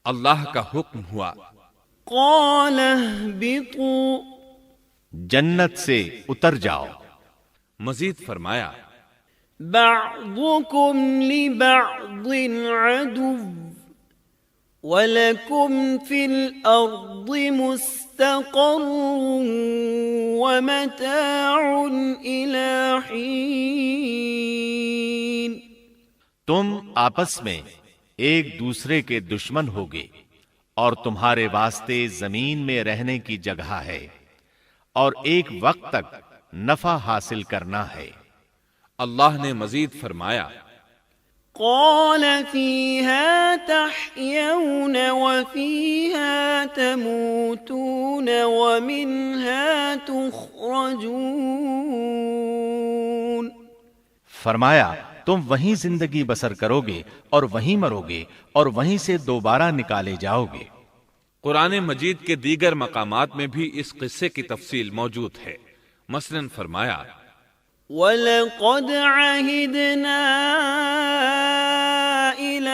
اللہ کا حکم ہوا، قال اهبطوا جنت سے اتر جاؤ۔ مزید فرمایا، بعضكم لبعض عدو وَلَكُمْ فِي الْأَرْضِ مُسْتَقَرٌّ وَمَتَاعٌ إِلَى حِينٍ۔ تم آپس میں ایک دوسرے کے دشمن ہوگے، اور تمہارے واسطے زمین میں رہنے کی جگہ ہے، اور ایک وقت تک نفع حاصل کرنا ہے۔ اللہ نے مزید فرمایا، قال فيها تحيون وفيها تموتون ومنها تخرجون۔ فرمایا تم وہیں زندگی بسر کرو گے اور وہیں مرو گے اور وہیں سے دوبارہ نکالے جاؤ گے۔ قرآن مجید کے دیگر مقامات میں بھی اس قصے کی تفصیل موجود ہے۔ مثلاً فرمایا، وَلَقَدْ عَهِدْنَا إِلَىٰ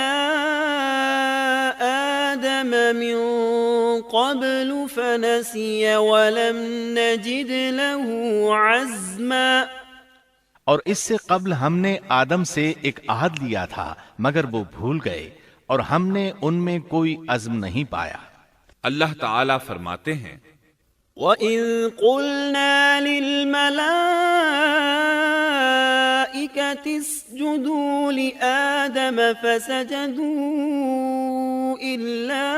آدَمَ مِن قَبْلُ فَنَسِيَ وَلَمْ نَجِدْ لَهُ عَزْمًا۔ اور اس سے قبل ہم نے آدم سے ایک عہد لیا تھا، مگر وہ بھول گئے اور ہم نے ان میں کوئی عزم نہیں پایا۔ اللہ تعالیٰ فرماتے ہیں، وَإِذْ قُلْنَا لِلْمَلَائِكَةِ اسْجُدُوا لِآدَمَ فَسَجَدُوا إِلَّا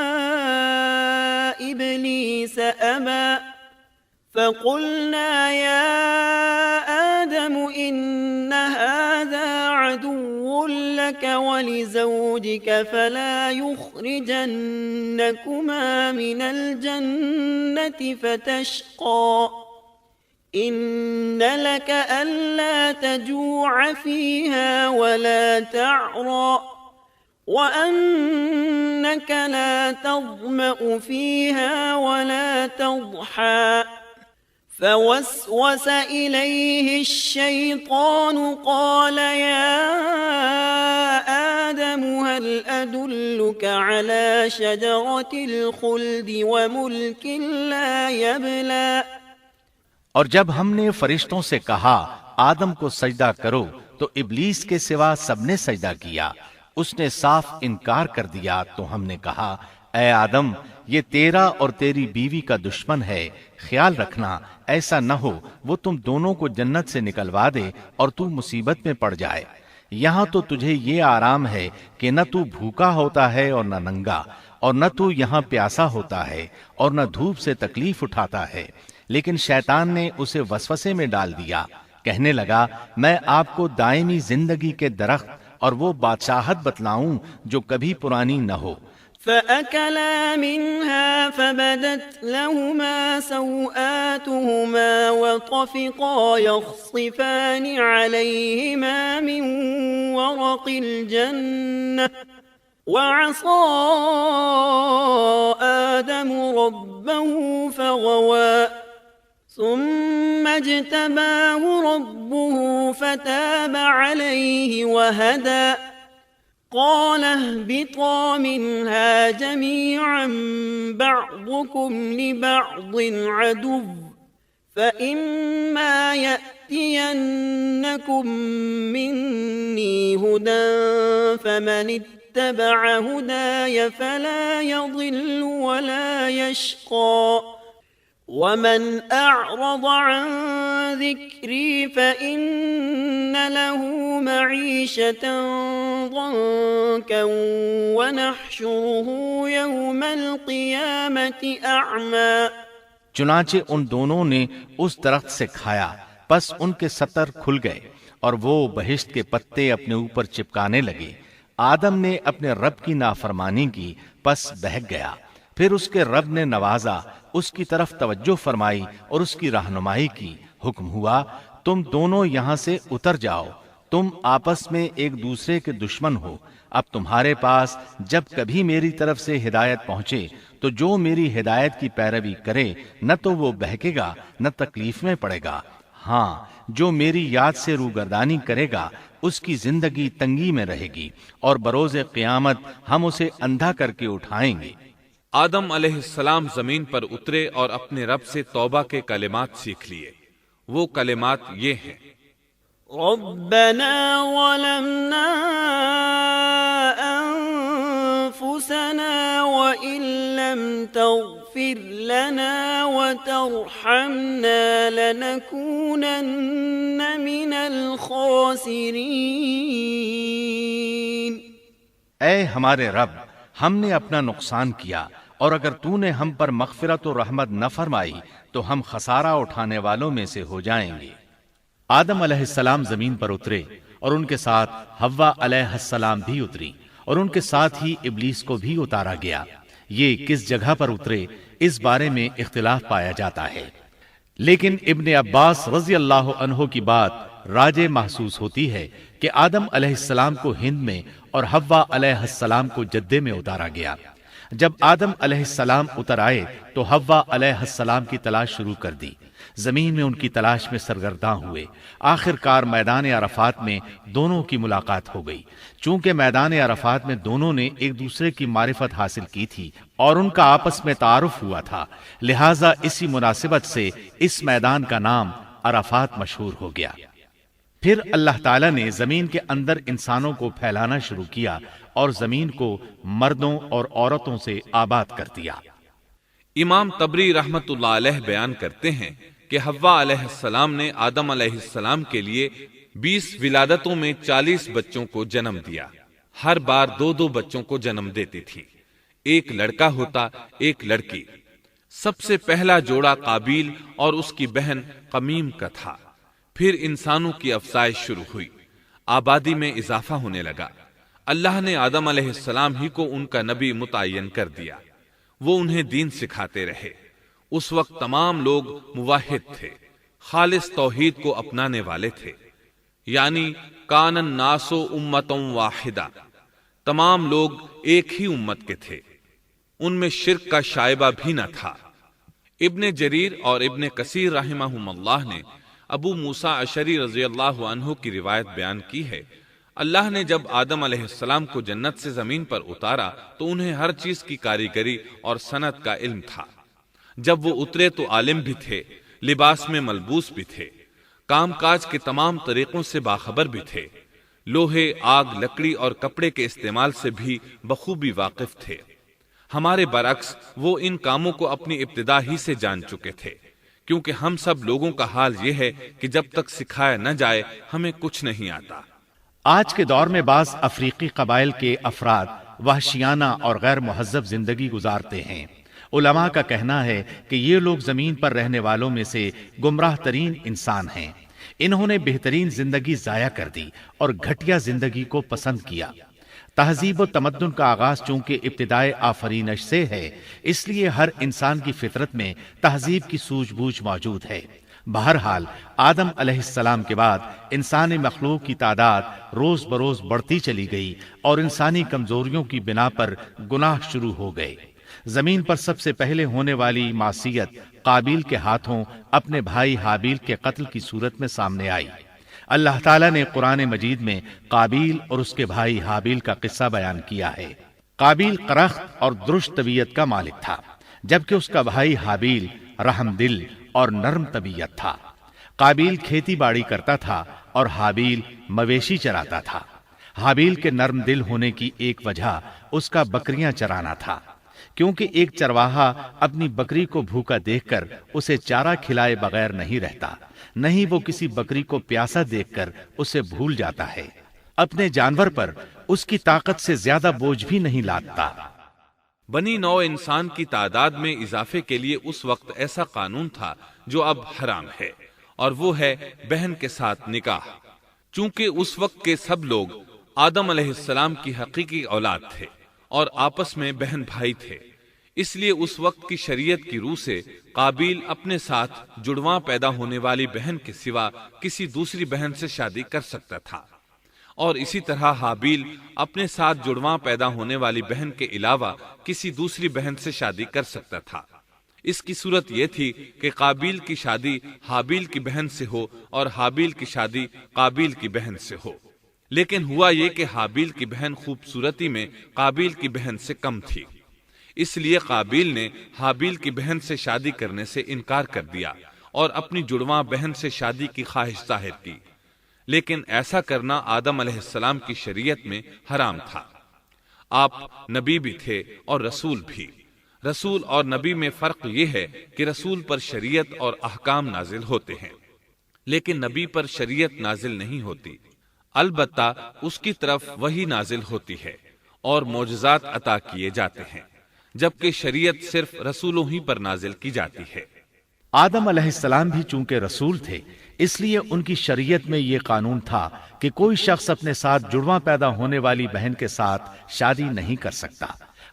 إِبْلِيسَ أَبَى فَقُلْنَا يَا آدَمُ إِنَّ هَذَا عَدُوٌّ لَكَ وَلِزَوْجِكَ فَلَا يُخْرِجَنَّكُمَا مِنَ الْجَنَّةِ فَتَشْقَى إِنَّ لَكَ أَلَّا تَجُوعَ فِيهَا وَلَا تَعْرَى وَأَنَّكَ لَا تَظْمَأُ فِيهَا وَلَا تَضْحَى فوسوس إليه الشيطان قال يا آدم هل أدلك على شجرة الخلد وملك لا يبلى۔ اور جب ہم نے فرشتوں سے کہا آدم کو سجدہ کرو تو ابلیس کے سوا سب نے سجدہ کیا، اس نے صاف انکار کر دیا۔ تو ہم نے کہا اے آدم، یہ تیرا اور تیری بیوی کا دشمن ہے، خیال رکھنا ایسا نہ ہو وہ تم دونوں کو جنت سے نکلوا دے اور تو مصیبت میں پڑ جائے۔ یہاں تو تجھے یہ آرام ہے کہ نہ تو بھوکا ہوتا ہے اور نہ ننگا، اور نہ تو یہاں پیاسا ہوتا ہے اور نہ دھوپ سے تکلیف اٹھاتا ہے۔ لیکن شیطان نے اسے وسوسے میں ڈال دیا، کہنے لگا میں آپ کو دائمی زندگی کے درخت اور وہ بادشاہت بتلاؤں جو کبھی پرانی نہ ہو۔ فَأَكَلَا مِنْهَا فَبَدَتْ لَهُمَا سَوْآتُهُمَا وَطَفِقَا يَخْصِفَانِ عَلَيْهِمَا مِنْ وَرَقِ الْجَنَّةِ وَعَصَى آدَمُ رَبَّهُ فَغَوَى ثُمَّ اجْتَبَاهُ رَبُّهُ فَتَابَ عَلَيْهِ وَهَدَى۔ قال اهبطا منها جميعا بعضكم لبعض عدو فإما يأتينكم مني هدى فمن اتبع هداي فلا يضل ولا يشقى ومن أعرض عن ذكري فإن له معيشة ضنكا ونحشره يوم القيامة أعمى۔ چنانچہ ان دونوں نے اس درخت سے کھایا، پس ان کے ستر کھل گئے اور وہ بہشت کے پتے اپنے اوپر چپکانے لگے۔ آدم نے اپنے رب کی نافرمانی کی، پس بہک گیا۔ پھر اس کے رب نے نوازا، اس کی طرف توجہ فرمائی اور اس کی رہنمائی کی۔ حکم ہوا تم دونوں یہاں سے اتر جاؤ، تم آپس میں ایک دوسرے کے دشمن ہو۔ اب تمہارے پاس جب کبھی میری طرف سے ہدایت پہنچے تو جو میری ہدایت کی پیروی کرے نہ تو وہ بہکے گا نہ تکلیف میں پڑے گا، ہاں جو میری یاد سے روگردانی کرے گا اس کی زندگی تنگی میں رہے گی اور بروز قیامت ہم اسے اندھا کر کے اٹھائیں گے۔ آدم علیہ السلام زمین پر اترے اور اپنے رب سے توبہ کے کلمات سیکھ لیے۔ وہ کلمات یہ ہیں: ربنا ظلمنا انفسنا وان لم تغفر لنا وترحمنا لنكونن من الخاسرین۔ اے ہمارے رب، ہم نے اپنا نقصان کیا، اور اگر تو نے ہم پر مغفرت و رحمت نہ فرمائی تو ہم خسارہ اٹھانے والوں میں سے ہو جائیں گے۔ آدم علیہ السلام زمین پر اترے اور ان کے ساتھ حوا علیہ السلام بھی اتری، اور ان کے ساتھ ہی ابلیس کو بھی اتارا گیا۔ یہ کس جگہ پر اترے اس بارے میں اختلاف پایا جاتا ہے، لیکن ابن عباس رضی اللہ عنہ کی بات راجح محسوس ہوتی ہے کہ آدم علیہ السلام کو ہند میں اور حوا علیہ السلام کو جدے میں اتارا گیا۔ جب آدم علیہ السلام اتر آئے تو حوا علیہ السلام کی تلاش شروع کر دی، زمین میں ان کی تلاش میں سرگرداں ہوئے۔ آخر کار میدان عرفات میں دونوں کی ملاقات ہو گئی۔ چونکہ میدان عرفات میں دونوں نے ایک دوسرے کی معرفت حاصل کی تھی اور ان کا آپس میں تعارف ہوا تھا، لہٰذا اسی مناسبت سے اس میدان کا نام عرفات مشہور ہو گیا۔ پھر اللہ تعالیٰ نے زمین کے اندر انسانوں کو پھیلانا شروع کیا اور زمین کو مردوں اور عورتوں سے آباد کر دیا۔ امام طبری رحمت اللہ علیہ بیان کرتے ہیں کہ حوا علیہ السلام نے آدم علیہ السلام کے لیے 20 ولادتوں میں 40 بچوں کو جنم دیا۔ ہر بار 2 بچوں کو جنم دیتی تھی، ایک لڑکا ہوتا ایک لڑکی۔ سب سے پہلا جوڑا قابیل اور اس کی بہن قمیم کا تھا۔ پھر انسانوں کی افزائش شروع ہوئی، آبادی میں اضافہ ہونے لگا۔ اللہ نے آدم علیہ السلام ہی کو ان کا نبی متعین کر دیا۔ وہ انہیں دین سکھاتے رہے۔ اس وقت تمام لوگ موحد تھے، خالص توحید کو اپنانے والے تھے، یعنی کان الناس امۃ واحدہ، تمام لوگ ایک ہی امت کے تھے، ان میں شرک کا شائبہ بھی نہ تھا۔ ابن جریر اور ابن کثیر رحمہم اللہ نے ابو موسیٰ اشعری رضی اللہ عنہ کی روایت بیان کی ہے، اللہ نے جب آدم علیہ السلام کو جنت سے زمین پر اتارا تو انہیں ہر چیز کی کاریگری اور صنعت کا علم تھا۔ جب وہ اترے تو عالم بھی تھے، لباس میں ملبوس بھی تھے، کام کاج کے تمام طریقوں سے باخبر بھی تھے، لوہے، آگ، لکڑی اور کپڑے کے استعمال سے بھی بخوبی واقف تھے۔ ہمارے برعکس وہ ان کاموں کو اپنی ابتدا ہی سے جان چکے تھے، کیونکہ ہم سب لوگوں کا حال یہ ہے کہ جب تک سکھایا نہ جائے ہمیں کچھ نہیں آتا۔ آج کے دور میں بعض افریقی قبائل کے افراد وحشیانہ اور غیر مہذب زندگی گزارتے ہیں۔ علماء کا کہنا ہے کہ یہ لوگ زمین پر رہنے والوں میں سے گمراہ ترین انسان ہیں۔ انہوں نے بہترین زندگی ضائع کر دی اور گھٹیا زندگی کو پسند کیا۔ تہذیب و تمدن کا آغاز چونکہ ابتدائے آفرینش سے ہے، اس لیے ہر انسان کی فطرت میں تہذیب کی سوجھ بوجھ موجود ہے۔ بہرحال آدم علیہ السلام کے بعد انسانی مخلوق کی تعداد روز بروز بڑھتی چلی گئی اور انسانی کمزوریوں کی بنا پر گناہ شروع ہو گئے۔ زمین پر سب سے پہلے ہونے والی معصیت قابیل کے ہاتھوں اپنے بھائی حابیل کے قتل کی صورت میں سامنے آئی۔ اللہ تعالیٰ نے قرآن مجید میں قابیل اور اس کے بھائی حابیل کا قصہ بیان کیا ہے۔ قابیل قرخت اور درشت طبیعت کا مالک تھا، جبکہ اس کا بھائی حابیل رحم دل اور نرم طبیعت تھا۔ قابیل کھیتی باڑی کرتا تھا اور حابیل مویشی چراتا تھا۔ حابیل کے نرم دل ہونے کی ایک وجہ اس کا بکریاں چرانا تھا، کیونکہ ایک چرواہا اپنی بکری کو بھوکا دیکھ کر اسے چارہ کھلائے بغیر نہیں رہتا، نہیں وہ کسی بکری کو پیاسا دیکھ کر اسے بھول جاتا ہے۔ اپنے جانور پر اس کی طاقت سے زیادہ بوجھ بھی نہیں لادتا۔ بنی نوع انسان کی تعداد میں اضافے کے لیے اس وقت ایسا قانون تھا جو اب حرام ہے، اور وہ ہے بہن کے ساتھ نکاح۔ چونکہ اس وقت کے سب لوگ آدم علیہ السلام کی حقیقی اولاد تھے اور آپس میں بہن بھائی تھے، اس لیے اس وقت کی شریعت کی روح سے قابیل اپنے ساتھ جڑواں پیدا ہونے والی بہن کے سوا کسی دوسری بہن سے شادی کر سکتا تھا، اور اسی طرح حابیل اپنے ساتھ جڑواں پیدا ہونے والی بہن کے علاوہ کسی دوسری بہن سے شادی کر سکتا تھا۔ اس کی صورت یہ تھی کہ قابیل کی شادی حابیل کی بہن سے ہو اور حابیل کی شادی قابیل کی بہن سے ہو۔ لیکن ہوا یہ کہ حابیل کی بہن خوبصورتی میں قابیل کی بہن سے کم تھی، اس لیے قابیل نے حابیل کی بہن سے شادی کرنے سے انکار کر دیا اور اپنی جڑواں بہن سے شادی کی خواہش ظاہر کی، لیکن ایسا کرنا آدم علیہ السلام کی شریعت میں حرام تھا۔ آپ نبی بھی تھے اور رسول بھی۔ رسول اور نبی میں فرق یہ ہے کہ رسول پر شریعت اور احکام نازل ہوتے ہیں، لیکن نبی پر شریعت نازل نہیں ہوتی، البتہ اس کی طرف وحی نازل ہوتی ہے اور معجزات عطا کیے جاتے ہیں، جبکہ شریعت صرف رسولوں ہی پر نازل کی جاتی ہے۔ آدم علیہ السلام بھی چونکہ رسول تھے، اس لیے ان کی شریعت میں یہ قانون تھا کہ کوئی شخص اپنے ساتھ جڑواں پیدا ہونے والی بہن کے ساتھ شادی نہیں کر سکتا۔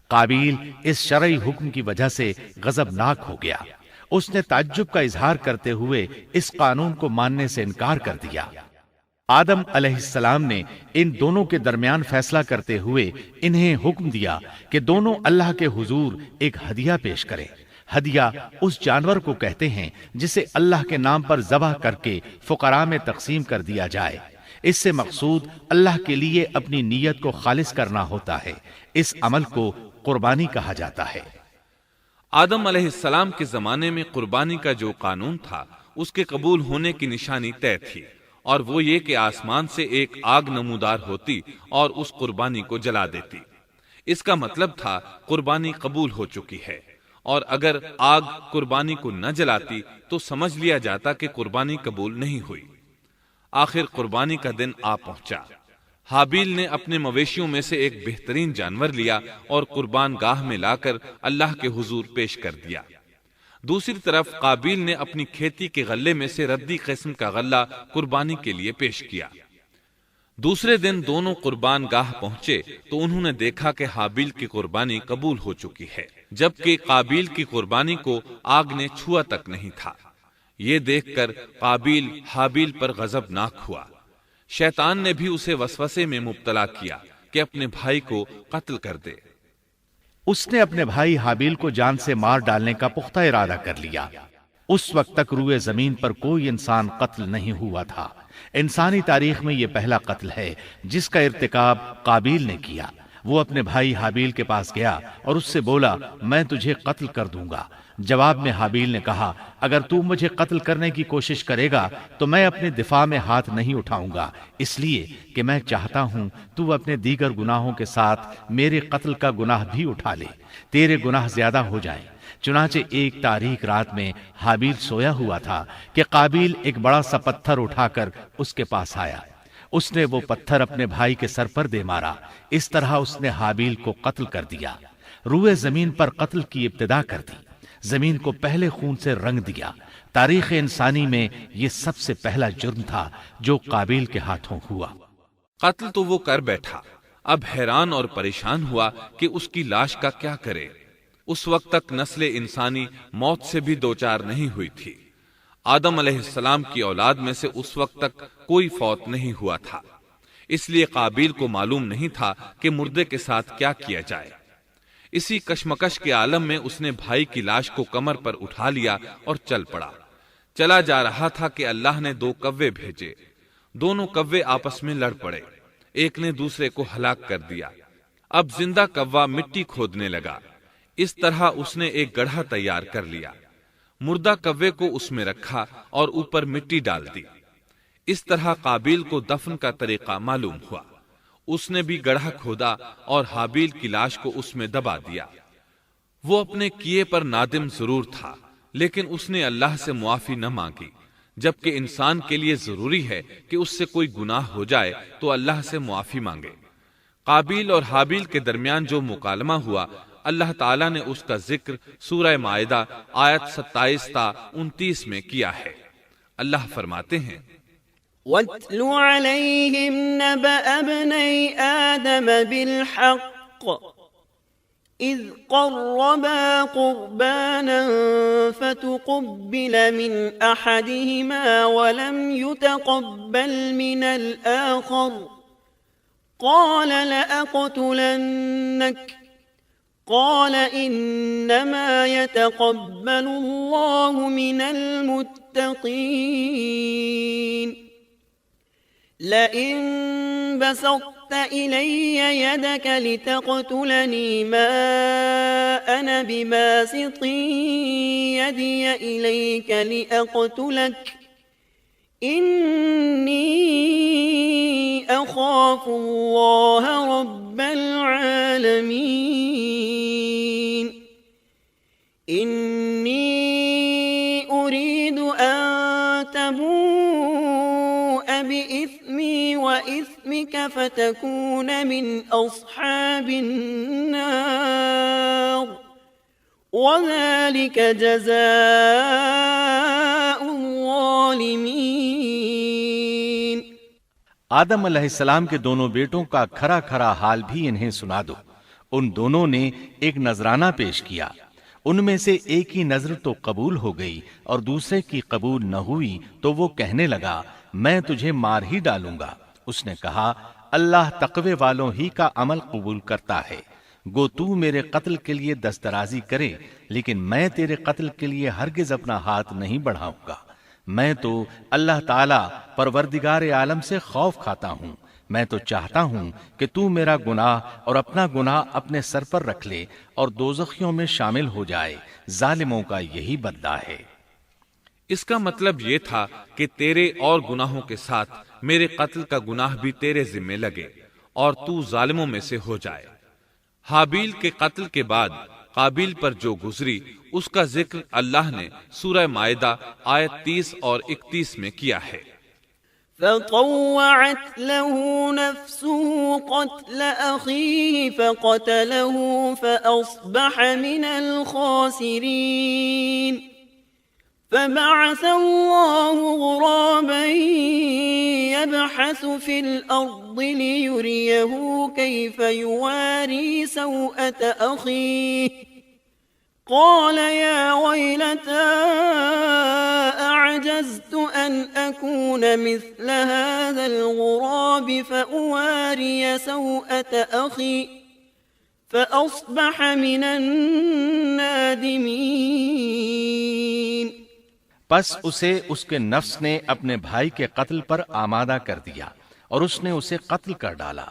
قابیل اس شرعی حکم کی وجہ سے غضبناک ہو گیا۔ اس نے تعجب کا اظہار کرتے ہوئے اس قانون کو ماننے سے انکار کر دیا۔ آدم علیہ السلام نے ان دونوں کے درمیان فیصلہ کرتے ہوئے انہیں حکم دیا کہ دونوں اللہ کے حضور ایک ہدیہ پیش کریں۔ ہدیہ اس جانور کو کہتے ہیں جسے اللہ کے نام پر ذبح کر کے فقراء میں تقسیم کر دیا جائے۔ اس سے مقصود اللہ کے لیے اپنی نیت کو خالص کرنا ہوتا ہے۔ اس عمل کو قربانی کہا جاتا ہے۔ آدم علیہ السلام کے زمانے میں قربانی کا جو قانون تھا اس کے قبول ہونے کی نشانی طے تھی، اور وہ یہ کہ آسمان سے ایک آگ نمودار ہوتی اور اس قربانی کو جلا دیتی۔ اس کا مطلب تھا قربانی قبول ہو چکی ہے، اور اگر آگ قربانی کو نہ جلاتی تو سمجھ لیا جاتا کہ قربانی قبول نہیں ہوئی۔ آخر قربانی کا دن آ پہنچا۔ حابیل نے اپنے مویشیوں میں سے ایک بہترین جانور لیا اور قربان گاہ میں لا کر اللہ کے حضور پیش کر دیا۔ دوسری طرف قابیل نے اپنی کھیتی کے غلے میں سے ردی قسم کا غلہ قربانی کے لیے پیش کیا۔ دوسرے دن دونوں قربان گاہ پہنچے تو انہوں نے دیکھا کہ حابیل کی قربانی قبول ہو چکی ہے، جبکہ قابیل کی قربانی کو آگ نے چھوا تک نہیں تھا۔ یہ دیکھ کر قابیل حابیل پر غضبناک ہوا۔ شیطان نے بھی اسے وسوسے میں مبتلا کیا کہ اپنے بھائی کو قتل کر دے۔ اس نے اپنے بھائی حابیل کو جان سے مار ڈالنے کا پختہ ارادہ کر لیا۔ اس وقت تک روئے زمین پر کوئی انسان قتل نہیں ہوا تھا۔ انسانی تاریخ میں یہ پہلا قتل ہے جس کا ارتکاب قابیل نے کیا۔ وہ اپنے بھائی حابیل کے پاس گیا اور اس سے بولا، میں تجھے قتل کر دوں گا۔ جواب میں حابیل نے کہا، اگر تو مجھے قتل کرنے کی کوشش کرے گا تو میں اپنے دفاع میں ہاتھ نہیں اٹھاؤں گا، اس لیے کہ میں چاہتا ہوں تو اپنے دیگر گناہوں کے ساتھ میرے قتل کا گناہ بھی اٹھا لے، تیرے گناہ زیادہ ہو جائیں۔ چنانچہ ایک تاریک رات میں حابیل سویا ہوا تھا کہ قابیل ایک بڑا سا پتھر اٹھا کر اس کے پاس آیا۔ اس نے وہ پتھر اپنے بھائی کے سر پر دے مارا۔ اس طرح اس نے حابیل کو قتل کر دیا۔ روئے زمین پر قتل کی ابتدا کر دی، زمین کو پہلے خون سے رنگ دیا۔ تاریخ انسانی میں یہ سب سے پہلا جرم تھا جو قابیل کے ہاتھوں ہوا۔ قتل تو وہ کر بیٹھا، اب حیران اور پریشان ہوا کہ اس کی لاش کا کیا کرے۔ اس وقت تک نسل انسانی موت سے بھی دوچار نہیں ہوئی تھی۔ آدم علیہ السلام کی اولاد میں سے اس وقت تک کوئی فوت نہیں ہوا تھا، اس لیے قابیل کو معلوم نہیں تھا کہ مردے کے ساتھ کیا کیا جائے۔ اسی کشمکش کے عالم میں اس نے بھائی کی لاش کو کمر پر اٹھا لیا اور چل پڑا۔ چلا جا رہا تھا کہ اللہ نے 2 کوے بھیجے۔ دونوں کوے آپس میں لڑ پڑے، ایک نے دوسرے کو ہلاک کر دیا۔ اب زندہ کوا مٹی کھودنے لگا۔ اس طرح اس نے ایک گڑھا تیار کر لیا، مردہ کوے کو اس میں رکھا اور اوپر مٹی ڈال دی۔ اس طرح قابیل کو دفن کا طریقہ معلوم ہوا۔ اس نے بھی گڑھا کھودا اور حابیل کی لاش کو اس میں دبا دیا۔ وہ اپنے کیے پر نادم ضرور تھا، لیکن اس نے اللہ سے معافی نہ مانگی، جبکہ انسان کے لیے ضروری ہے کہ اس سے کوئی گناہ ہو جائے تو اللہ سے معافی مانگے۔ قابیل اور حابیل کے درمیان جو مکالمہ ہوا، اللہ تعالیٰ نے اس کا ذکر سورہ مائدہ آیت 27 تا 29 میں کیا ہے۔ اللہ فرماتے ہیں، وَاتْلُ عَلَيْهِمْ نَبَأَ ابْنَيْ آدَمَ بِالْحَقِّ إِذْ قَرَّبَا قُرْبَانًا فَتُقُبِّلَ مِنْ أَحَدِهِمَا وَلَمْ يُتَقَبَّلْ مِنَ الْآخَرِ قَالَ لَأَقْتُلَنَّكَ قال انما يتقبل الله من المتقين۔ لئن بسطت إلي يدك لتقتلني ما أنا بباسط يدي إليك لأقتلك إني أخاف الله رب العالمين إني أريد أن تبوء بإثمي وإثمك فتكون من أصحاب النار وذلك جزاء الظالمين۔ آدم علیہ السلام کے دونوں بیٹوں کا کھرا کھرا حال بھی انہیں سنا دو۔ ان دونوں نے ایک نذرانہ پیش کیا، ان میں سے ایک کی نذر تو قبول ہو گئی اور دوسرے کی قبول نہ ہوئی، تو وہ کہنے لگا میں تجھے مار ہی ڈالوں گا۔ اس نے کہا اللہ تقوی والوں ہی کا عمل قبول کرتا ہے، گو تو میرے قتل کے لیے دسترازی کرے لیکن میں تیرے قتل کے لیے ہرگز اپنا ہاتھ نہیں بڑھاؤں گا۔ میں تو اللہ تعالی پروردگار عالم سے خوف کھاتا ہوں، میں تو چاہتا ہوں کہ تو میرا گناہ اور اپنا گناہ اپنے سر پر رکھ لے اور دوزخیوں میں شامل ہو جائے، ظالموں کا یہی بدلہ ہے۔ اس کا مطلب یہ تھا کہ تیرے اور گناہوں کے ساتھ میرے قتل کا گناہ بھی تیرے ذمہ لگے اور تو ظالموں میں سے ہو جائے۔ حابیل کے قتل کے بعد قابیل پر جو گزری اس کا ذکر اللہ نے سورہ مائدہ آیت 30 اور 31 میں کیا ہے۔ فطوعت له نفسه قتل أخيه فقتله فأصبح من الخاسرين فبعث الله غرابا يبحث في الأرض ليريه كيف يواري سوءة أخيه قال يا ويلتى أعجزت أن أكون مثل هذا الغراب فأواري سوءة أخي فأصبح من النادمين۔ پس اسے اس کے نفس نے اپنے بھائی کے قتل پر آمادہ کر دیا اور اس نے اسے قتل کر ڈالا،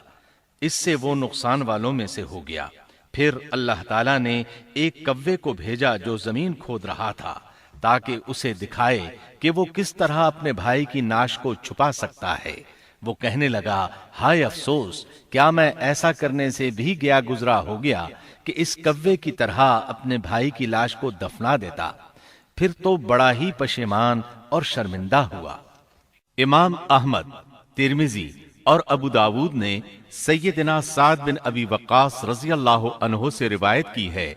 اس سے وہ نقصان والوں میں سے ہو گیا۔ پھر اللہ تعالیٰ نے ایک کوے کو بھیجا جو زمین کھود رہا تھا تاکہ اسے دکھائے کہ وہ کس طرح اپنے بھائی کی ناش کو چھپا سکتا ہے۔ وہ کہنے لگا ہائے افسوس، کیا میں ایسا کرنے سے بھی گیا گزرا ہو گیا کہ اس کوے کی طرح اپنے بھائی کی لاش کو دفنا دیتا، پھر تو بڑا ہی پشیمان اور شرمندہ ہوا۔ امام احمد، ترمذی اور ابو داود نے سیدنا سعد بن ابی وقاص رضی اللہ عنہ سے روایت کی ہے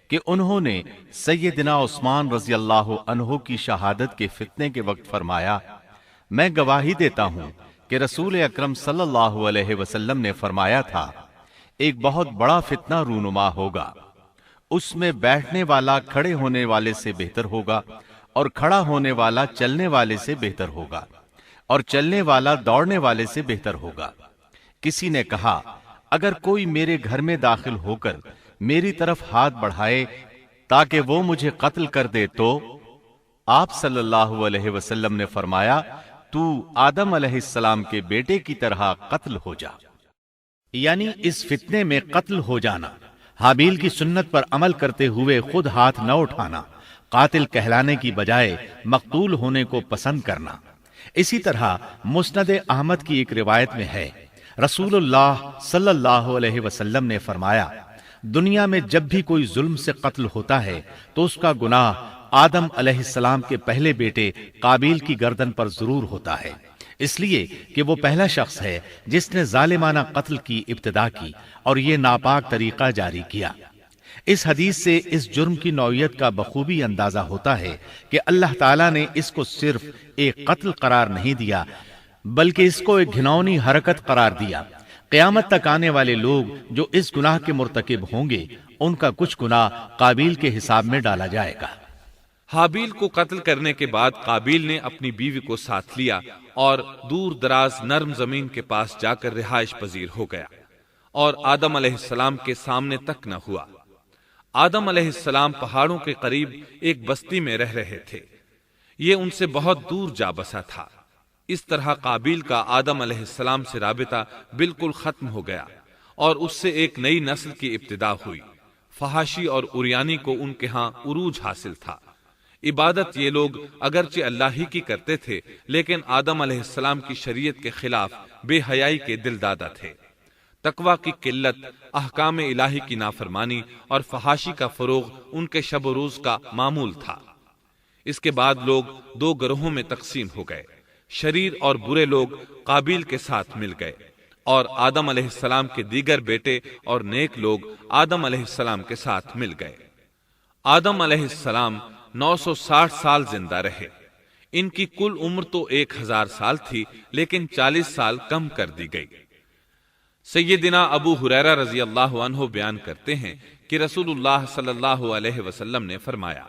کہ انہوں نے سیدنا عثمان رضی اللہ عنہ کی شہادت کے فتنے کے وقت فرمایا میں گواہی دیتا ہوں کہ رسول اکرم صلی اللہ علیہ وسلم نے فرمایا تھا ایک بہت بڑا فتنہ رونما ہوگا، اس میں بیٹھنے والا کھڑے ہونے والے سے بہتر ہوگا اور کھڑا ہونے والا چلنے والے سے بہتر ہوگا اور چلنے والا دوڑنے والے سے بہتر ہوگا۔ کسی نے کہا اگر کوئی میرے گھر میں داخل ہو کر میری طرف ہاتھ بڑھائے تاکہ وہ مجھے قتل کر دے تو آپ صلی اللہ علیہ وسلم نے فرمایا تو آدم علیہ السلام کے بیٹے کی طرح قتل ہو جا، یعنی اس فتنے میں قتل ہو جانا، حابیل کی سنت پر عمل کرتے ہوئے خود ہاتھ نہ اٹھانا، قاتل کہلانے کی بجائے مقتول ہونے کو پسند کرنا۔ اسی طرح مسند احمد کی ایک روایت میں ہے رسول اللہ صلی اللہ علیہ وسلم نے فرمایا دنیا میں جب بھی کوئی ظلم سے قتل ہوتا ہے تو اس کا گناہ آدم علیہ السلام کے پہلے بیٹے قابیل کی گردن پر ضرور ہوتا ہے، اس لیے کہ وہ پہلا شخص ہے جس نے ظالمانہ قتل کی ابتدا کی اور یہ ناپاک طریقہ جاری کیا۔ اس حدیث سے اس جرم کی نوعیت کا بخوبی اندازہ ہوتا ہے کہ اللہ تعالیٰ نے اس کو صرف ایک قتل قرار نہیں دیا بلکہ اس کو ایک گھناؤنی حرکت قرار دیا۔ قیامت تک آنے والے لوگ جو اس گناہ کے مرتکب ہوں گے ان کا کچھ گناہ قابیل کے حساب میں ڈالا جائے گا۔ حابیل کو قتل کرنے کے بعد قابیل نے اپنی بیوی کو ساتھ لیا اور دور دراز نرم زمین کے پاس جا کر رہائش پذیر ہو گیا اور آدم علیہ السلام کے سامنے تک نہ ہوا۔ آدم علیہ السلام پہاڑوں کے قریب ایک بستی میں رہ رہے تھے، یہ ان سے بہت دور جا بسا تھا۔ اس طرح قابیل کا آدم علیہ السلام سے رابطہ بالکل ختم ہو گیا اور اس سے ایک نئی نسل کی ابتدا ہوئی۔ فحاشی اور اریانی کو ان کے ہاں عروج حاصل تھا۔ عبادت یہ لوگ اگرچہ اللہ ہی کی کرتے تھے، لیکن آدم علیہ السلام کی شریعت کے خلاف بے حیائی کے دل دادا تھے۔ تقوی کی قلت، احکام الہی کی نافرمانی اور فحاشی کا فروغ ان کے شب و روز کا معمول تھا۔ اس کے بعد لوگ دو گروہوں میں تقسیم ہو گئے۔ شریر اور برے لوگ قابیل کے ساتھ مل گئے اور آدم علیہ السلام کے دیگر بیٹے اور نیک لوگ آدم علیہ السلام کے ساتھ مل گئے۔ آدم علیہ السلام 960 سال زندہ رہے۔ ان کی کل عمر تو 1000 سال تھی، لیکن 40 سال کم کر دی گئی۔ سیدنا ابو ہریرہ رضی اللہ عنہ بیان کرتے ہیں کہ رسول اللہ صلی اللہ علیہ وسلم نے فرمایا،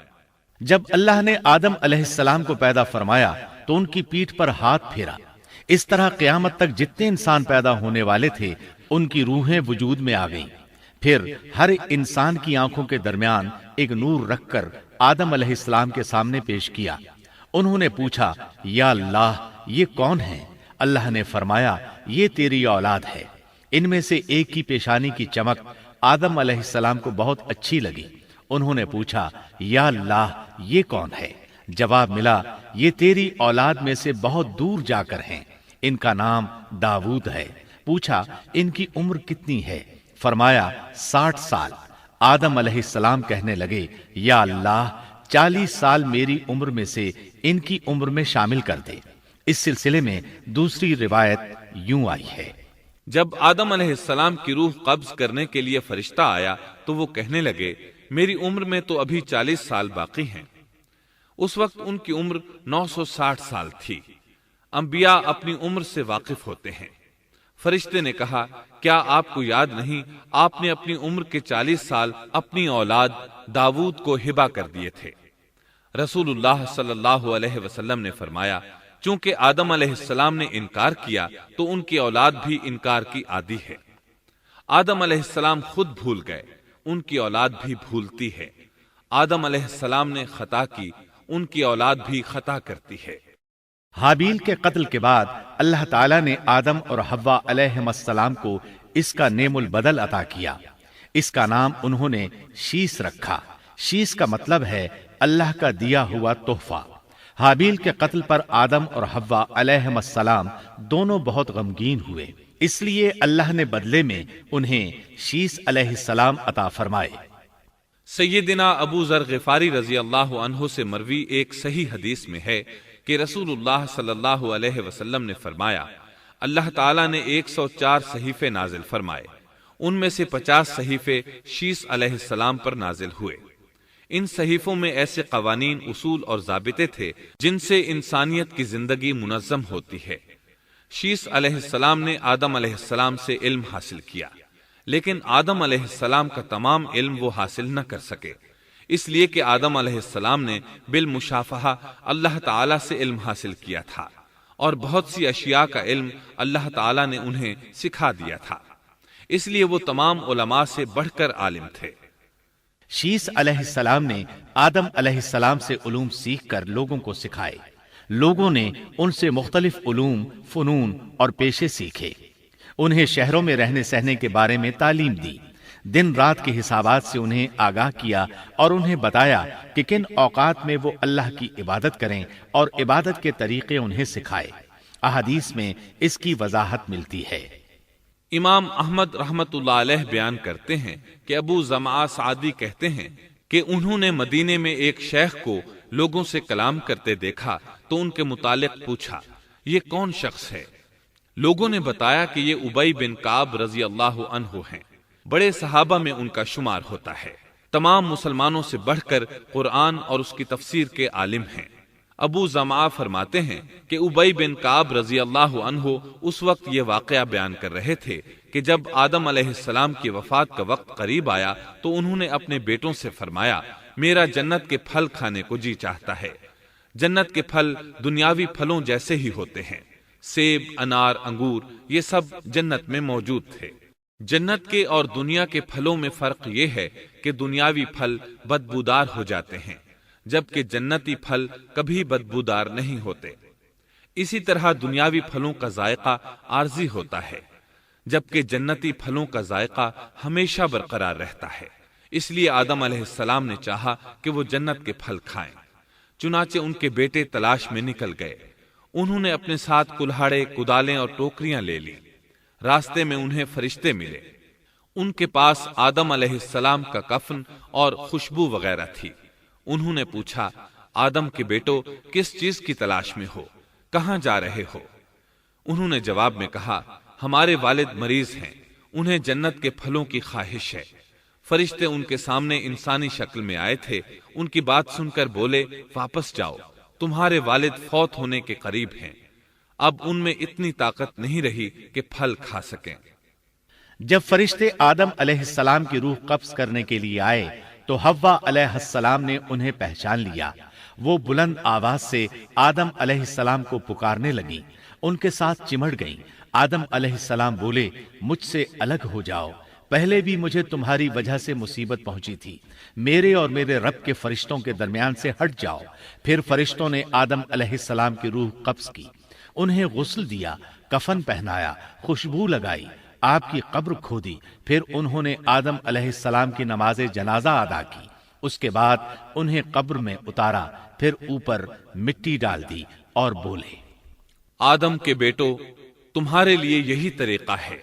جب اللہ نے آدم علیہ السلام کو پیدا فرمایا تو ان کی پیٹھ پر ہاتھ پھیرا۔ اس طرح قیامت تک جتنے انسان پیدا ہونے والے تھے ان کی روحیں وجود میں آ گئیں۔ پھر ہر انسان کی آنکھوں کے درمیان ایک نور رکھ کر آدم علیہ السلام کے سامنے پیش کیا۔ انہوں نے پوچھا، یا اللہ یہ کون ہیں؟ اللہ نے فرمایا، یہ تیری اولاد ہے۔ ان میں سے ایک کی پیشانی کی چمک آدم علیہ السلام کو بہت اچھی لگی۔ انہوں نے پوچھا، یا اللہ یہ کون ہے؟ جواب ملا، یہ تیری اولاد میں سے بہت دور جا کر ہیں، ان کا نام داؤد ہے۔ پوچھا، ان کی عمر کتنی ہے؟ فرمایا 60 سال۔ آدم علیہ السلام کہنے لگے، یا اللہ 40 سال میری عمر میں سے ان کی عمر میں شامل کر دے۔ اس سلسلے میں دوسری روایت یوں آئی ہے، جب آدم علیہ السلام کی روح قبض کرنے کے لیے فرشتہ آیا تو وہ کہنے لگے، میری عمر میں تو ابھی 40 سال باقی ہیں۔ اس وقت ان کی عمر 960 سال تھی۔ انبیاء اپنی عمر سے واقف ہوتے ہیں۔ فرشتے نے کہا، کیا آپ کو یاد نہیں آپ نے اپنی عمر کے 40 سال اپنی اولاد داؤد کو ہبہ کر دیے تھے؟ رسول اللہ صلی اللہ علیہ وسلم نے فرمایا، چونکہ آدم علیہ السلام نے انکار کیا تو ان کی اولاد بھی انکار کی عادی ہے۔ آدم علیہ السلام خود بھول گئے، ان کی اولاد بھی بھولتی ہے۔ آدم علیہ السلام نے خطا کی، ان کی اولاد بھی خطا کرتی ہے۔ حابیل کے قتل کے بعد اللہ تعالیٰ نے آدم اور حوا علیہم السلام کو اس کا نعم البدل عطا کیا۔ اس کا نام انہوں نے شیس رکھا۔ شیس کا مطلب ہے اللہ کا دیا ہوا تحفہ۔ حابیل کے قتل پر آدم اور حوا علیہم السلام دونوں بہت غمگین ہوئے، اس لیے اللہ نے بدلے میں انہیں شیس علیہ السلام عطا فرمائے۔ سیدنا ابو ذر غفاری رضی اللہ عنہ سے مروی ایک صحیح حدیث میں ہے کہ رسول اللہ صلی اللہ علیہ وسلم نے فرمایا، اللہ تعالیٰ نے 104 صحیفے نازل فرمائے، ان میں سے 50 صحیفے شیس علیہ السلام پر نازل ہوئے۔ ان صحیفوں میں ایسے قوانین، اصول اور ضابطے تھے جن سے انسانیت کی زندگی منظم ہوتی ہے۔ شیس علیہ السلام نے آدم علیہ السلام سے علم حاصل کیا، لیکن آدم علیہ السلام کا تمام علم وہ حاصل نہ کر سکے، اس لیے کہ آدم علیہ السلام نے بالمشافہہ اللہ تعالیٰ سے علم حاصل کیا تھا اور بہت سی اشیاء کا علم اللہ تعالیٰ نے انہیں سکھا دیا تھا، اس لیے وہ تمام علماء سے بڑھ کر عالم تھے۔ شیس علیہ السلام نے آدم علیہ السلام سے علوم سیکھ کر لوگوں کو سکھائے۔ لوگوں نے ان سے مختلف علوم، فنون اور پیشے سیکھے۔ انہیں شہروں میں رہنے سہنے کے بارے میں تعلیم دی، دن رات کے حسابات سے انہیں آگاہ کیا اور انہیں بتایا کہ کن اوقات میں وہ اللہ کی عبادت کریں اور عبادت کے طریقے انہیں سکھائے۔ احادیث میں اس کی وضاحت ملتی ہے۔ امام احمد رحمت اللہ علیہ بیان کرتے ہیں کہ ابو زمعہ سعدی کہتے ہیں کہ انہوں نے مدینے میں ایک شیخ کو لوگوں سے کلام کرتے دیکھا تو ان کے متعلق پوچھا، یہ کون شخص ہے؟ لوگوں نے بتایا کہ یہ ابی بن کعب رضی اللہ عنہ ہیں، بڑے صحابہ میں ان کا شمار ہوتا ہے، تمام مسلمانوں سے بڑھ کر قرآن اور اس کی تفسیر کے عالم ہیں۔ ابو زمعہ فرماتے ہیں کہ ابی بن کعب رضی اللہ عنہ اس وقت یہ واقعہ بیان کر رہے تھے کہ جب آدم علیہ السلام کی وفات کا وقت قریب آیا تو انہوں نے اپنے بیٹوں سے فرمایا، میرا جنت کے پھل کھانے کو جی چاہتا ہے۔ جنت کے پھل دنیاوی پھلوں جیسے ہی ہوتے ہیں، سیب، انار، انگور، یہ سب جنت میں موجود تھے۔ جنت کے اور دنیا کے پھلوں میں فرق یہ ہے کہ دنیاوی پھل بدبودار ہو جاتے ہیں، جبکہ جنتی پھل کبھی بدبودار نہیں ہوتے۔ اسی طرح دنیاوی پھلوں کا ذائقہ عارضی ہوتا ہے، جبکہ جنتی پھلوں کا ذائقہ ہمیشہ برقرار رہتا ہے۔ اس لیے آدم علیہ السلام نے چاہا کہ وہ جنت کے پھل کھائیں، چنانچہ ان کے بیٹے تلاش میں نکل گئے۔ انہوں نے اپنے ساتھ کلہاڑے، کدالیں اور ٹوکریاں لے لی۔ راستے میں انہیں فرشتے ملے۔ ان کے پاس آدم علیہ السلام کا کفن اور خوشبو وغیرہ تھی۔ انہوں نے پوچھا، آدم کے بیٹو، کس چیز کی تلاش میں ہو؟ کہاں جا رہے ہو؟ انہوں نے جواب میں کہا، ہمارے والد مریض ہیں، انہیں جنت کے پھلوں کی خواہش ہے۔ فرشتے ان کے سامنے انسانی شکل میں آئے تھے۔ ان کی بات سن کر بولے، واپس جاؤ، تمہارے والد فوت ہونے کے قریب ہیں۔ اب ان میں اتنی طاقت نہیں رہی کہ پھل کھا سکیں۔ جب فرشتے آدم علیہ السلام کی روح قبض کرنے کے لیے آئے تو حوا علیہ السلام نے انہیں پہچان لیا۔ وہ بلند آواز سے آدم علیہ السلام کو پکارنے لگی، ان کے ساتھ چمڑ گئیں۔ آدم علیہ السلام بولے، مجھ سے الگ ہو جاؤ، پہلے بھی مجھے تمہاری وجہ سے مصیبت پہنچی تھی، میرے اور میرے رب کے فرشتوں کے درمیان سے ہٹ جاؤ۔ پھر فرشتوں نے آدم علیہ السلام کی روح قبض کی، انہیں غسل دیا، کفن پہنایا، خوشبو لگائی، آپ کی قبر کھودی۔ پھر انہوں نے آدم علیہ السلام کی نماز جنازہ ادا کی۔ اس کے بعد انہیں قبر میں اتارا، پھر اوپر مٹی ڈال دی اور بولے، آدم کے بیٹو، تمہارے لیے یہی طریقہ ہے۔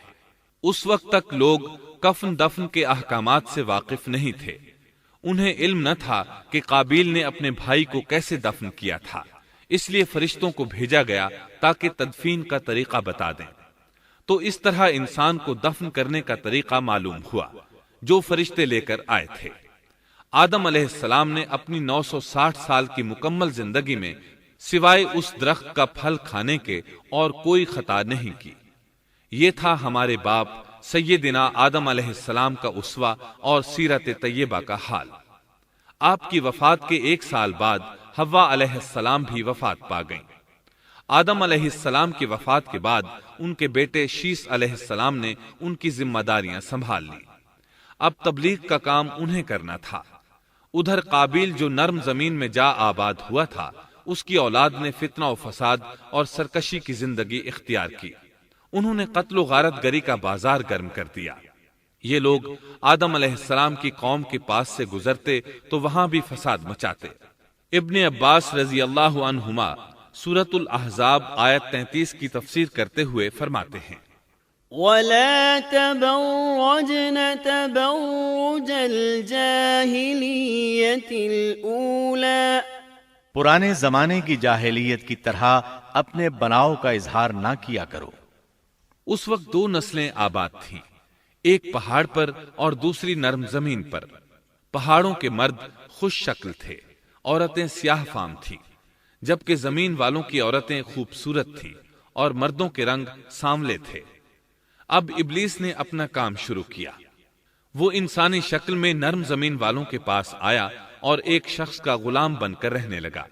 اس وقت تک لوگ کفن دفن کے احکامات سے واقف نہیں تھے۔ انہیں علم نہ تھا کہ قابیل نے اپنے بھائی کو کیسے دفن کیا تھا، اس لیے فرشتوں کو بھیجا گیا تاکہ تدفین کا طریقہ بتا دیں۔ تو اس طرح انسان کو دفن کرنے کا طریقہ معلوم ہوا جو فرشتے لے کر آئے تھے۔ آدم علیہ السلام نے اپنی 960 سال کی مکمل زندگی میں سوائے اس درخت کا پھل کھانے کے اور کوئی خطا نہیں کی۔ یہ تھا ہمارے باپ سیدنا آدم علیہ السلام کا اسوہ اور سیرت طیبہ کا حال۔ آپ کی وفات کے 1 سال بعد حوا علیہ السلام بھی وفات پا گئیں۔ آدم علیہ السلام کی وفات کے بعد ان کے بیٹے شیس علیہ السلام نے ان کی ذمہ داریاں سنبھال لی۔ اب تبلیغ کا کام انہیں کرنا تھا۔ ادھر قابیل جو نرم زمین میں جا آباد ہوا تھا، اس کی اولاد نے فتنہ و فساد اور سرکشی کی زندگی اختیار کی۔ انہوں نے قتل و غارت گری کا بازار گرم کر دیا۔ یہ لوگ آدم علیہ السلام کی قوم کے پاس سے گزرتے تو وہاں بھی فساد مچاتے۔ ابن عباس رضی اللہ عنہما سورۃ الاحزاب آیت 33 کی تفسیر کرتے ہوئے فرماتے ہیں، وَلَا تَبَرَّجْنَ تَبَرُّجَ الْجَاهِلِيَّةِ الْأُولَى، پرانے زمانے کی جاہلیت کی طرح اپنے بناؤ کا اظہار نہ کیا کرو۔ اس وقت 2 نسلیں آباد تھیں، ایک پہاڑ پر اور دوسری نرم زمین پر۔ پہاڑوں کے مرد خوش شکل تھے، عورتیں سیاہ فام تھیں، جبکہ زمین والوں کی عورتیں خوبصورت تھیں اور مردوں کے رنگ سانولے تھے۔ اب ابلیس نے اپنا کام شروع کیا۔ وہ انسانی شکل میں نرم زمین والوں کے پاس آیا اور ایک شخص کا غلام بن کر رہنے لگا۔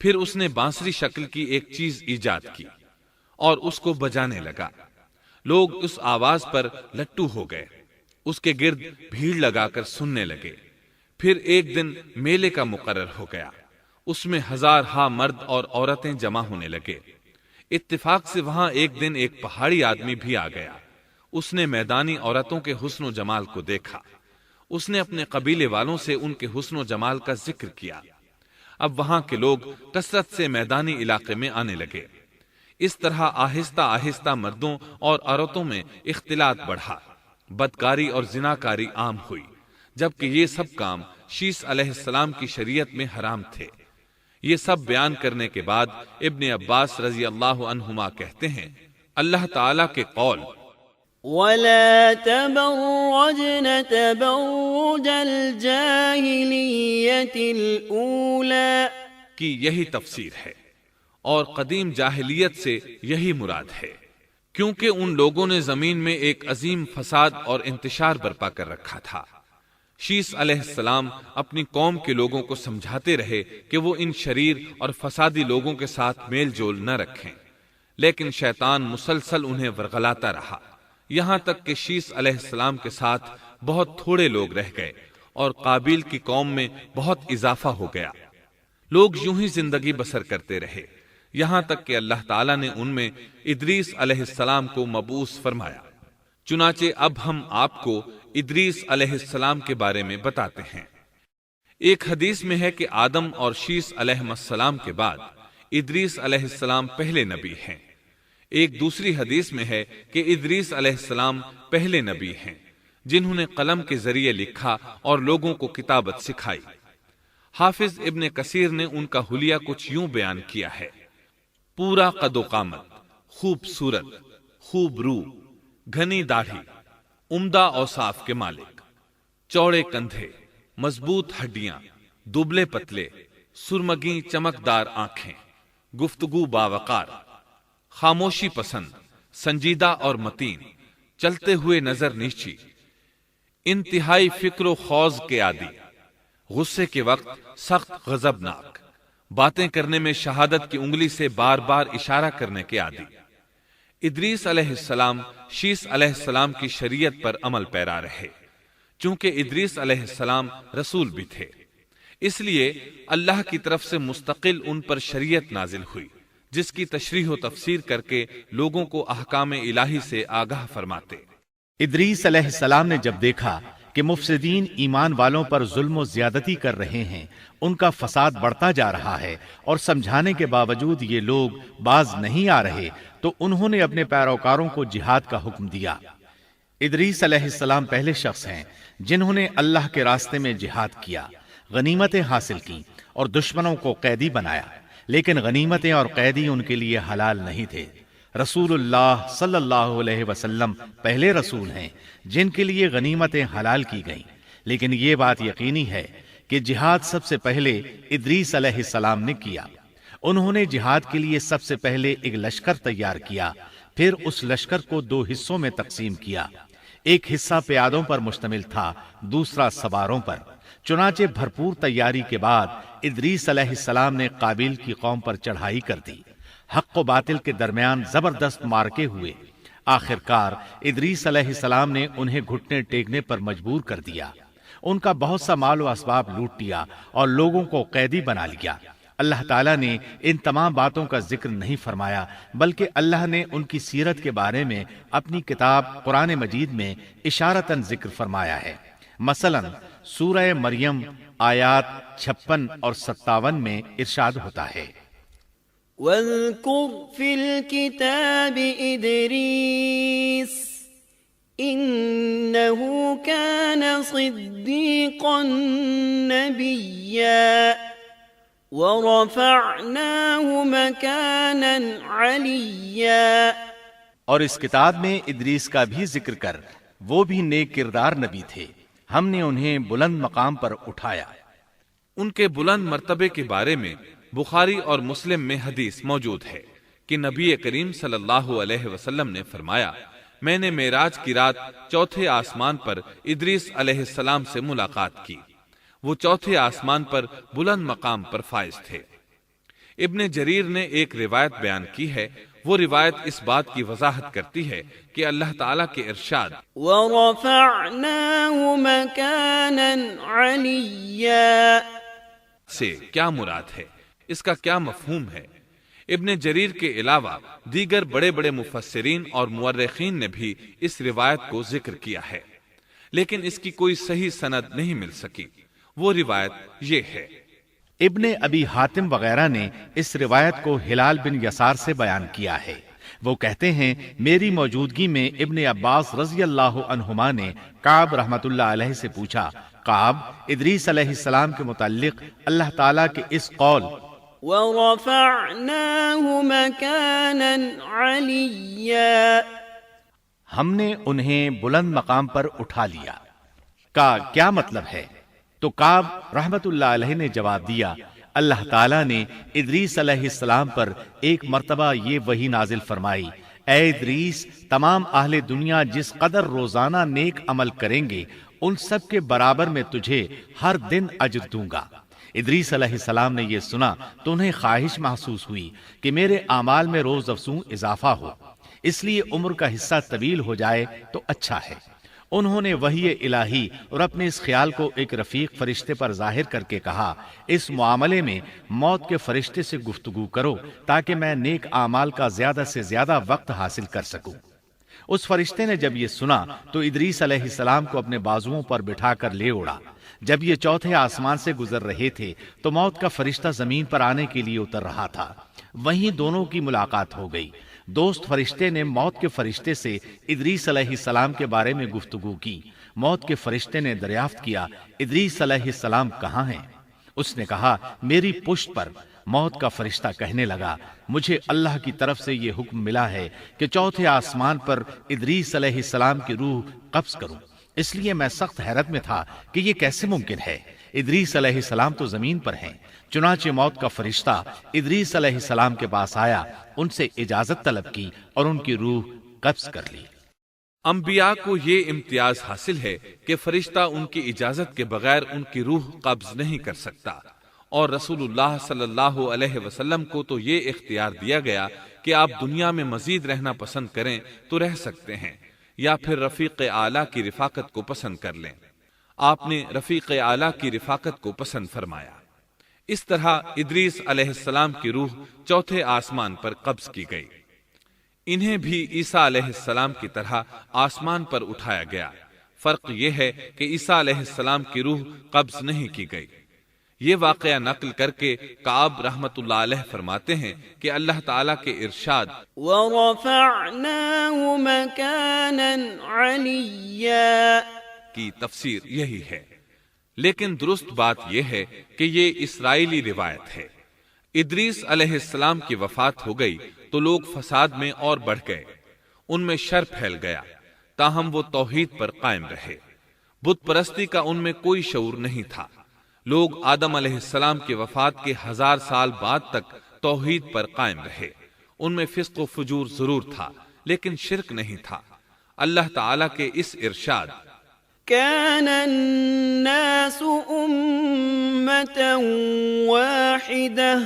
پھر اس نے بانسری شکل کی ایک چیز ایجاد کی اور اس کو بجانے لگا۔ لوگ اس آواز پر لٹو ہو گئے، اس کے گرد بھیڑ لگا کر سننے لگے۔ پھر ایک دن میلے کا مقرر ہو گیا، اس میں 1000 مرد اور عورتیں جمع ہونے لگے۔ اتفاق سے وہاں ایک دن ایک پہاڑی آدمی بھی آ گیا۔ اس نے میدانی عورتوں کے حسن و جمال کو دیکھا۔ اس نے اپنے قبیلے والوں سے ان کے حسن و جمال کا ذکر کیا۔ اب وہاں کے لوگ کثرت سے میدانی علاقے میں آنے لگے۔ اس طرح آہستہ آہستہ مردوں اور عورتوں میں اختلاط بڑھا، بدکاری اور زناکاری عام ہوئی، جبکہ یہ سب کام شیس علیہ السلام کی شریعت میں حرام تھے۔ یہ سب بیان کرنے کے بعد ابن عباس رضی اللہ عنہما کہتے ہیں، اللہ تعالیٰ کے قول وَلَا تَبَرَّجْنَ تَبَرُّجَ الْجَاهِلِيَّةِ الْأُولَى کی یہی تفسیر ہے، اور قدیم جاہلیت سے یہی مراد ہے، کیونکہ ان لوگوں نے زمین میں ایک عظیم فساد اور انتشار برپا کر رکھا تھا۔ شیس علیہ السلام اپنی قوم کے لوگوں کو سمجھاتے رہے کہ وہ ان شریر اور فسادی لوگوں کے ساتھ میل جول نہ رکھیں، لیکن شیطان مسلسل انہیں ورغلاتا رہا، یہاں تک کہ شیس علیہ السلام کے ساتھ بہت تھوڑے لوگ رہ گئے اور قابیل کی قوم میں بہت اضافہ ہو گیا۔ لوگ یوں ہی زندگی بسر کرتے رہے، یہاں تک کہ اللہ تعالیٰ نے ان میں ادریس علیہ السلام کو مبعوث فرمایا۔ چنانچہ اب ہم آپ کو ادریس علیہ السلام کے بارے میں بتاتے ہیں۔ ایک حدیث میں ہے کہ آدم اور شیس علیہ السلام کے بعد ادریس علیہ السلام پہلے نبی ہیں۔ ایک دوسری حدیث میں ہے کہ ادریس علیہ السلام پہلے نبی ہیں جنہوں نے قلم کے ذریعے لکھا اور لوگوں کو کتابت سکھائی۔ حافظ ابن کثیر نے ان کا حلیہ کچھ یوں بیان کیا ہے: پورا قد و قامت، خوبصورت، خوب رو، گھنی داڑھی، عمدہ اوصاف کے مالک، چوڑے کندھے، مضبوط ہڈیاں، دبلے پتلے، سرمگی چمکدار آنکھیں، گفتگو باوقار، خاموشی پسند، سنجیدہ اور متین، چلتے ہوئے نظر نیچی، انتہائی فکر و خوض کے عادی، غصے کے وقت سخت غضبناک، باتیں کرنے میں شہادت کی انگلی سے بار بار اشارہ کرنے کے عادی۔ ادریس علیہ السلام شیس علیہ السلام کی شریعت پر عمل پیرا رہے، چونکہ ادریس علیہ السلام رسول بھی تھے، اس لیے اللہ کی طرف سے مستقل ان پر شریعت نازل ہوئی جس کی تشریح و تفسیر کر کے لوگوں کو احکام الہی سے آگاہ فرماتے۔ ادریس علیہ السلام نے جب دیکھا کہ مفسدین ایمان والوں پر ظلم و زیادتی کر رہے ہیں، ان کا فساد بڑھتا جا رہا ہے اور سمجھانے کے باوجود یہ لوگ باز نہیں آ رہے، تو انہوں نے اپنے پیروکاروں کو جہاد کا حکم دیا۔ ادریس علیہ السلام پہلے شخص ہیں جنہوں نے اللہ کے راستے میں جہاد کیا، غنیمتیں حاصل کی اور دشمنوں کو قیدی بنایا، لیکن غنیمتیں اور قیدی ان کے لیے حلال نہیں تھے۔ رسول اللہ صلی اللہ علیہ وسلم پہلے رسول ہیں جن کے لیے غنیمتیں حلال کی گئیں، لیکن یہ بات یقینی ہے کہ جہاد سب سے پہلے ادریس علیہ السلام نے کیا۔ انہوں نے جہاد کے لیے سب سے پہلے ایک لشکر تیار کیا، پھر اس لشکر کو 2 حصوں میں تقسیم کیا۔ ایک حصہ پیادوں پر مشتمل تھا، دوسرا سواروں پر۔ چنانچہ بھرپور تیاری کے بعد ادریس علیہ السلام نے قابیل کی قوم پر چڑھائی کر دی۔ حق و باطل کے درمیان زبردست مارکے ہوئے۔ آخرکار ادریس علیہ السلام نے انہیں گھٹنے ٹیکنے پر مجبور کر دیا، ان کا بہت سا مال و اسباب لوٹ لیا اور لوگوں کو قیدی بنا لیا۔ اللہ تعالیٰ نے ان تمام باتوں کا ذکر نہیں فرمایا، بلکہ اللہ نے ان کی سیرت کے بارے میں اپنی کتاب قرآن مجید میں اشارتاً ذکر فرمایا ہے۔ مثلاً سورہ مریم آیات 56 اور 57 میں ارشاد ہوتا ہے: واذكر في الكتاب إدريس إنه كان صديقا نبيا ورفعناه مكانا عليا۔ اور اس کتاب میں ادریس کا بھی ذکر کر، وہ بھی نیک کردار نبی تھے، ہم نے انہیں بلند مقام پر اٹھایا۔ ان کے بلند مرتبے کے بارے میں بخاری اور مسلم میں حدیث موجود ہے کہ نبی کریم صلی اللہ علیہ وسلم نے فرمایا، میں نے معراج کی رات 4تھے آسمان پر ادریس علیہ السلام سے ملاقات کی، وہ 4تھے آسمان پر بلند مقام پر فائز تھے۔ ابن جریر نے ایک روایت بیان کی ہے، وہ روایت اس بات کی وضاحت کرتی ہے کہ اللہ تعالیٰ کے ارشاد وَرَفَعْنَاهُ مَكَانًا عَلِيًّا سے کیا مراد ہے، اس کا کیا مفہوم ہے؟ ابن جریر کے علاوہ دیگر بڑے بڑے مفسرین اور مورخین نے بھی اس روایت کو ذکر کیا ہے، لیکن اس کی کوئی صحیح سند نہیں مل سکی۔ وہ روایت یہ ہے: ابن ابی حاتم وغیرہ نے اس روایت کو ہلال بن یسار سے بیان کیا ہے۔ وہ کہتے ہیں، میری موجودگی میں ابن عباس رضی اللہ عنہما نے کعب رحمت اللہ علیہ سے پوچھا، کعب، ادریس علیہ السلام کے متعلق اللہ تعالیٰ کے اس قول وَرَفَعْنَاهُ مَكَانًا عَلِيًّا ہم نے انہیں بلند مقام پر اٹھا لیا کا کیا مطلب ہے؟ تو کعب رحمت اللہ علیہ نے جواب دیا، اللہ تعالیٰ نے ادریس علیہ السلام پر ایک مرتبہ یہ وحی نازل فرمائی، اے ادریس، تمام اہل دنیا جس قدر روزانہ نیک عمل کریں گے ان سب کے برابر میں تجھے ہر دن اجر دوں گا۔ ادریس علیہ السلام نے یہ سنا تو انہیں خواہش محسوس ہوئی کہ میرے اعمال میں روز افزوں اضافہ ہو، اس لیے عمر کا حصہ طویل ہو جائے تو اچھا ہے۔ انہوں نے وحی الہی اور اپنے اس خیال کو ایک رفیق فرشتے پر ظاہر کر کے کہا، اس معاملے میں موت کے فرشتے سے گفتگو کرو تاکہ میں نیک اعمال کا زیادہ سے زیادہ وقت حاصل کر سکوں۔ اس فرشتے نے جب یہ سنا تو ادریس علیہ السلام کو اپنے بازوؤں پر بٹھا کر لے اڑا۔ جب یہ چوتھے آسمان سے گزر رہے تھے تو موت کا فرشتہ زمین پر آنے کے لیے اتر رہا تھا، وہیں دونوں کی ملاقات ہو گئی۔ دوست فرشتے نے موت کے فرشتے سے ادریس علیہ السلام کے بارے میں گفتگو کی۔ موت کے فرشتے نے دریافت کیا، ادریس علیہ السلام کہاں ہیں؟ اس نے کہا، میری پشت پر۔ موت کا فرشتہ کہنے لگا، مجھے اللہ کی طرف سے یہ حکم ملا ہے کہ چوتھے آسمان پر ادریس علیہ السلام کی روح قبض کروں، اس لیے میں سخت حیرت میں تھا کہ یہ کیسے ممکن ہے۔ ادریس علیہ السلام تو زمین پر ہیں۔ چنانچہ موت کا فرشتہ ادریس علیہ السلام کے پاس آیا، ان سے اجازت طلب کی اور ان کی روح قبض کر لی۔ انبیاء کو یہ امتیاز حاصل ہے کہ فرشتہ ان کی اجازت کے بغیر ان کی روح قبض نہیں کر سکتا، اور رسول اللہ صلی اللہ علیہ وسلم کو تو یہ اختیار دیا گیا کہ آپ دنیا میں مزید رہنا پسند کریں تو رہ سکتے ہیں، یا پھر رفیق اعلیٰ کی رفاقت کو پسند کر لیں۔ آپ نے رفیق اعلیٰ کی رفاقت کو پسند فرمایا۔ اس طرح ادریس علیہ السلام کی روح چوتھے آسمان پر قبض کی گئی۔ انہیں بھی عیسیٰ علیہ السلام کی طرح آسمان پر اٹھایا گیا۔ فرق یہ ہے کہ عیسیٰ علیہ السلام کی روح قبض نہیں کی گئی۔ یہ واقعہ نقل کر کے کعب رحمت اللہ علیہ فرماتے ہیں کہ اللہ تعالیٰ کے ارشاد وَرَفَعْنَاهُ مَكَانًا عَلِيًّا کی تفسیر یہی ہے، لیکن درست بات یہ ہے کہ یہ اسرائیلی روایت ہے۔ ادریس علیہ السلام کی وفات ہو گئی تو لوگ فساد میں اور بڑھ گئے، ان میں شر پھیل گیا، تاہم وہ توحید پر قائم رہے۔ بت پرستی کا ان میں کوئی شعور نہیں تھا۔ لوگ آدم علیہ السلام کی وفات کے 1000 سال بعد تک توحید پر قائم رہے۔ ان میں فسق و فجور ضرور تھا لیکن شرک نہیں تھا۔ اللہ تعالیٰ کے اس ارشاد كان الناس أمة واحدة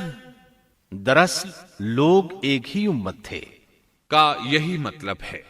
دراصل لوگ ایک ہی امت تھے کا یہی مطلب ہے۔